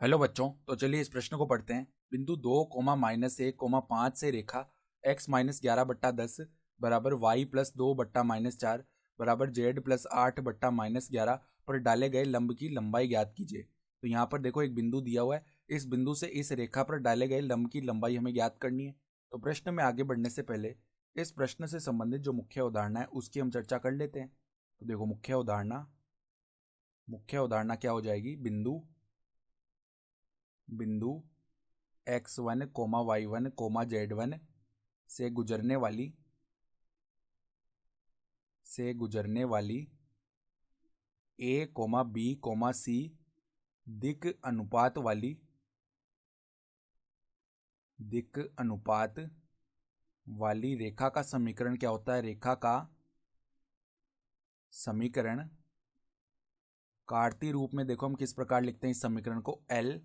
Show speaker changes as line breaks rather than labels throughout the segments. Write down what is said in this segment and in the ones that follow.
Hello बच्चों, तो चलिए इस प्रश्न को पढ़ते हैं। बिंदु 2, -1, 5 से रेखा x-11/10 बराबर y+2/-4 बराबर z+8/-11 पर डाले गए लंब की लंबाई ज्ञात कीजिए। तो यहाँ पर देखो एक बिंदु दिया हुआ है। इस बिंदु से इस रेखा पर डाले गए लंब की लंबाई हमें ज्ञात करनी है। तो प्रश्न में आगे बढ़ने से पहले इस प्रश्न से संबंधित जो मुख्य उदाहरण है उसकी हम चर्चा कर लेते हैं। तो देखो मुख्य उदाहरणा क्या हो जाएगी। बिंदु बिंदु x1, y1, z1 से गुजरने वाली a, b, c दिक अनुपात वाली रेखा का समीकरण क्या होता है। रेखा का समीकरण कार्तीय रूप में देखो हम किस प्रकार लिखते हैं इस समीकरण को। L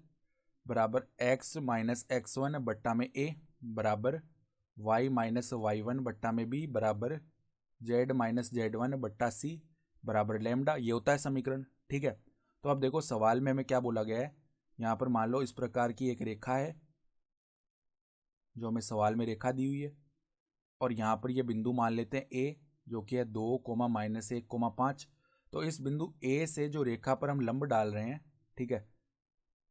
बराबर x-x1 बट्टा में a बराबर y-y1 बट्टा में b बराबर z-z1 बट्टा c बराबर लैम्डा। ये होता है समीकरण। ठीक है। तो अब देखो सवाल में हमें क्या बोला गया है। यहाँ पर मान लो इस प्रकार की एक रेखा है जो हमें सवाल में रेखा दी हुई है, और यहाँ पर ये बिंदु मान लेते हैं a जो कि है 2, -1, 5। तो इस बिंदु a से जो रेखा पर हम लंब डाल रहे हैं, ठीक है,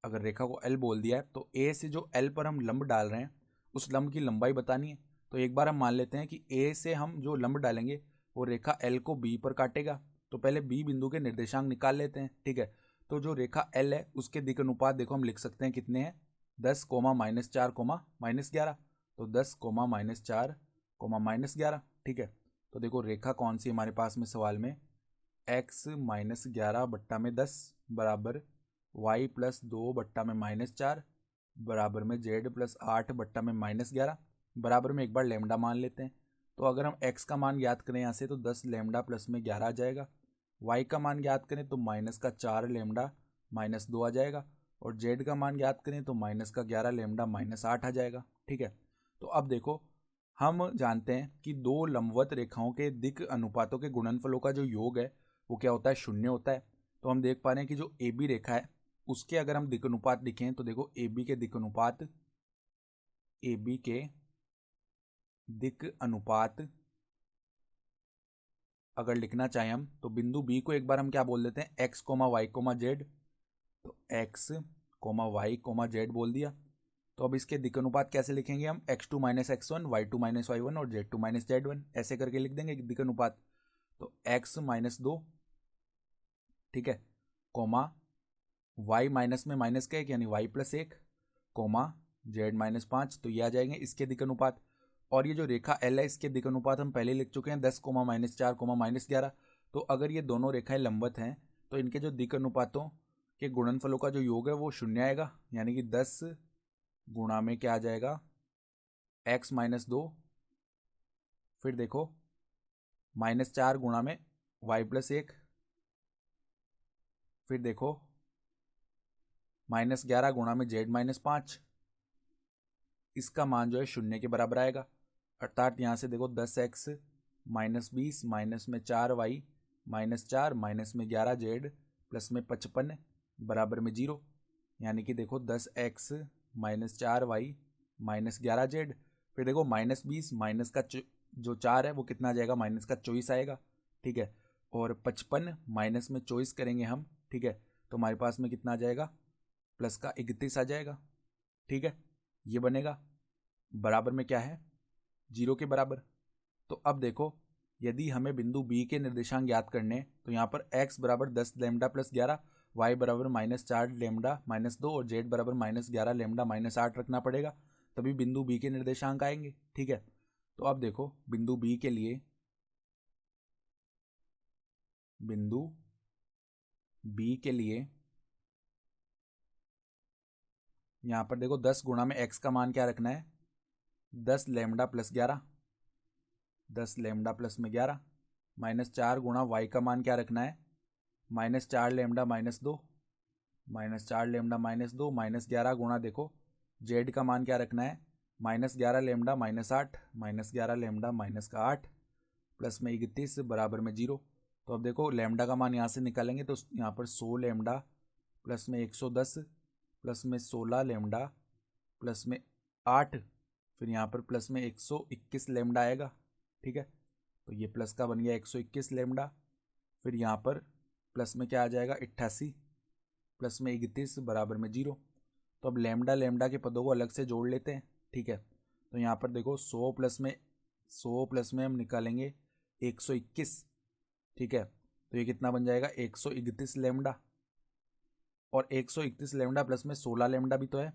अगर रेखा को L बोल दिया है तो a से जो L पर हम लंब डाल रहे हैं उस लंब की लंबाई बतानी है। तो एक बार हम मान लेते हैं कि a से हम जो लंब डालेंगे वो रेखा L को b पर काटेगा। तो पहले b बिंदु के निर्देशांक निकाल लेते हैं। ठीक है। तो जो रेखा L है उसके दिक् अनुपात देखो हम लिख सकते हैं कितने हैं। 10, -4, -11। तो 10, -4, -11। ठीक है। तो देखो रेखा कौन सी हमारे पास में सवाल में, x-11/10 बराबर y+2/-4 बराबर में z+8/-11 बराबर में एक बार लैम्डा मान लेते हैं। तो अगर हम x का मान ज्ञात करें यहाँ से तो 10 लैम्डा प्लस में 11 आ जाएगा। y का मान ज्ञात करें तो -4 लैम्डा -2 आ जाएगा, और z का मान ज्ञात करें तो -11 लैम्डा -8 आ जाएगा। ठीक है। तो अब देखो हम जानते हैं कि दो लंबवत रेखाओं के दिक् अनुपातों के गुणनफलों का जो योग है वो क्या होता है, 0 होता है। तो हम देख पा रहे हैं कि जो ए बी रेखा है उसके अगर हम दिक् अनुपात लिखें तो देखो ए बी के दिक् अनुपात अगर लिखना चाहें हम तो बिंदु बी को एक बार हम क्या बोल देते हैं, x, y, z। तो x, y, z बोल दिया। तो अब इसके दिक् अनुपात कैसे लिखेंगे हम, x2 - x1, y2 - y1 और z2 - z1 ऐसे करके लिख देंगे दिक् अनुपात। तो x-2, ठीक है, कोमा y माइनस में माइनस का 1 यानी y+1, कोमा z-5। तो ये आ जाएंगे इसके दिक् अनुपात। और ये जो रेखा L है इसके दिक् अनुपात हम पहले लिख चुके हैं, 10, -4, -11। तो अगर ये दोनों रेखाएं लंबवत हैं तो इनके जो दिक् अनुपातों के गुणनफलों का जो योग है वो 0 आएगा, यानी कि 10 गुणा में क्या आ जाएगा, x-2, फिर देखो -4 गुणा में y+1, फिर देखो -11 गुणा में z-5। इसका मान जो है 0 के बराबर आएगा। अर्थात यहाँ से देखो 10x -20 माइनस में 4y -4 माइनस में 11z प्लस में 55 बराबर में 0। यानी कि देखो 10x -4y -11z, फिर देखो -20 माइनस का जो 4 है वो कितना आ जाएगा, माइनस का 24 आएगा। ठीक है। और 55 माइनस में 24 करेंगे हम, ठीक है, तो हमारे पास में कितना आ जाएगा, प्लस का 31 आ जाएगा। ठीक है। ये बनेगा बराबर में क्या है, 0 के बराबर। तो अब देखो यदि हमें बिंदु बी के निर्देशांक ज्ञात करने तो यहाँ पर x बराबर 10 लैम्डा प्लस 11, y बराबर -4 लैम्डा -2 और z बराबर -11 लैम्डा -8 रखना पड़ेगा, तभी बिंदु बी के निर्देशांक आएंगे। ठीक है। तो अब देखो बिंदु बी के लिए यहाँ पर देखो 10 गुणा में x का मान क्या रखना है, 10 लैम्डा प्लस 11, 10 लैम्डा प्लस में 11 -4 गुणा y का मान क्या रखना है, -4 लैम्डा -2, -4 लैम्डा -2 -11 गुणा देखो z का मान क्या रखना है, -11 लैम्डा -8, -11 लैम्डा -8 प्लस में 31 बराबर में 0। तो अब देखो लैम्डा का मान यहाँ से निकालेंगे तो यहाँ पर 100 लैम्डा प्लस में 110 प्लस में 16 लेमडा प्लस में 8, फिर यहाँ पर प्लस में 121 लेमडा आएगा। ठीक है, तो ये प्लस का बन गया 121 लेमडा। फिर यहाँ पर प्लस में क्या आ जाएगा 88 प्लस में 31 बराबर में 0। तो अब लेमडा लेमडा के पदों को अलग से जोड़ लेते हैं। ठीक है, तो यहाँ पर देखो 100 प्लस में हम निकालेंगे 121। ठीक है, तो ये कितना बन जाएगा 131 लेमडा, और 131 लेमडा प्लस में 16 लेमडा भी तो है।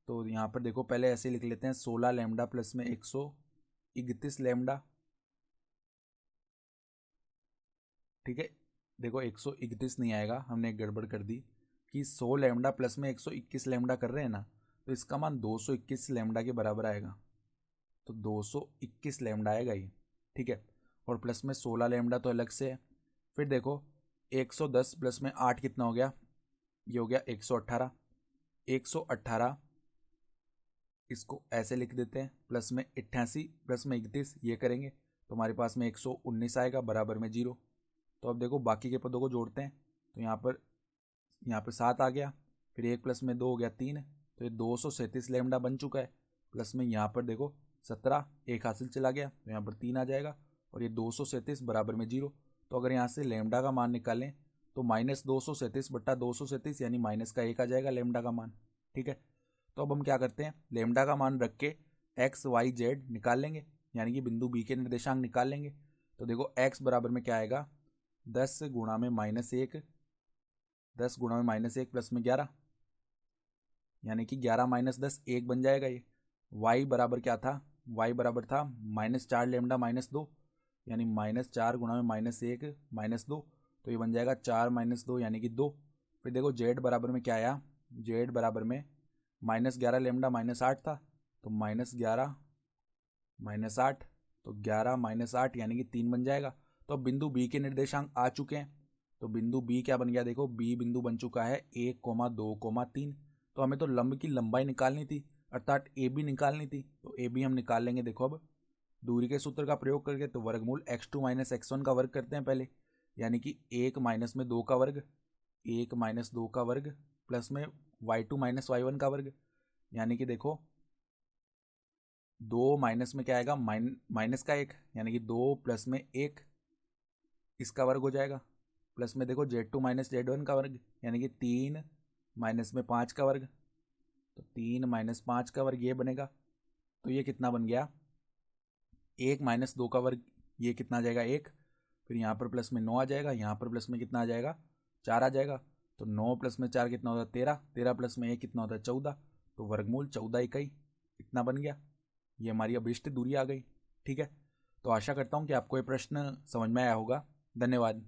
तो यहाँ पर देखो पहले ऐसे लिख लेते हैं 16 लेमडा प्लस में 131 लेमडा। ठीक है, देखो 131 नहीं आएगा, हमने एक गड़बड़ कर दी कि 100 लेमडा प्लस में 121 लेमडा कर रहे हैं ना, तो इसका मान 221 लेमडा के बराबर आएगा। तो 221 लेमडा आएगा ये। ठीक है, और प्लस में 16 लेमडा तो अलग से है। फिर देखो 110 प्लस में 8 कितना हो गया, ये हो गया 118। 118 इसको ऐसे लिख देते हैं, प्लस में 88 प्लस में 31 ये करेंगे तो हमारे पास में 119 आएगा बराबर में 0। तो अब देखो बाकी के पदों को जोड़ते हैं, तो यहाँ पर 7 आ गया, फिर 1 प्लस में 2 हो गया 3, तो ये 237 लेमडा बन चुका है। प्लस में यहाँ पर देखो 17, एक हासिल चला गया तो यहाँ पर 3 आ जाएगा, और ये 237 बराबर में 0। तो अगर यहाँ से लेमडा का मान निकालें तो -237 बट्टा 237 यानी माइनस का 1 आ जाएगा लेमडा का मान। ठीक है, तो अब हम क्या करते हैं, लेमडा का मान रख के एक्स वाई जेड निकाल लेंगे, यानी कि बिंदु बी के निर्देशांक निकाल लेंगे। तो देखो एक्स बराबर में क्या आएगा 10 गुणा में -1, 10 गुणा में -1 प्लस में 11, यानी कि 11 - 10 1 बन जाएगा ये। वाई बराबर क्या था, वाई बराबर था -4 लेमडा -2, यानी -4 गुणा में -1 -2, तो ये बन जाएगा 4 - 2 यानी कि 2। फिर देखो जेड बराबर में क्या आया, जेड बराबर में -11 लेमडा -8 था, तो -11 -8, तो 11 -8 यानी कि 3 बन जाएगा। तो अब बिंदु बी के निर्देशांक आ चुके हैं, तो बिंदु बी क्या बन गया, देखो बी बिंदु बन चुका है 1, 2, 3। तो हमें तो लंब की लंबाई निकालनी थी, अर्थात ए बी निकालनी थी, तो ए बी हम निकाल लेंगे। देखो अब दूरी के सूत्र का प्रयोग करके, तो वर्गमूल x2 - x1 का वर्ग करते हैं पहले, यानी कि 1 माइनस में 2 का वर्ग, 1 - 2 का वर्ग प्लस में y2 - y1 का वर्ग, यानी कि देखो 2 माइनस में क्या आएगा माइनस का 1, यानी कि 2 प्लस में 1 इसका वर्ग हो जाएगा, प्लस में देखो z2 - z1 का वर्ग, यानी कि 3 माइनस में 5 का वर्ग, तो 3 - 5 का वर्ग ये बनेगा। तो ये कितना बन गया 1 - 2 का वर्ग, ये कितना आ जाएगा 1, फिर यहाँ पर प्लस में 9 आ जाएगा, यहाँ पर प्लस में कितना आ जाएगा 4 आ जाएगा, तो 9 प्लस में 4 कितना होता है 13, 13 प्लस में 1 कितना होता है 14, तो वर्गमूल 14 इकाई इतना बन गया। ये हमारी अभिष्ट दूरी आ गई। ठीक है, तो आशा करता हूँ कि आपको ये प्रश्न समझ में आया होगा। धन्यवाद।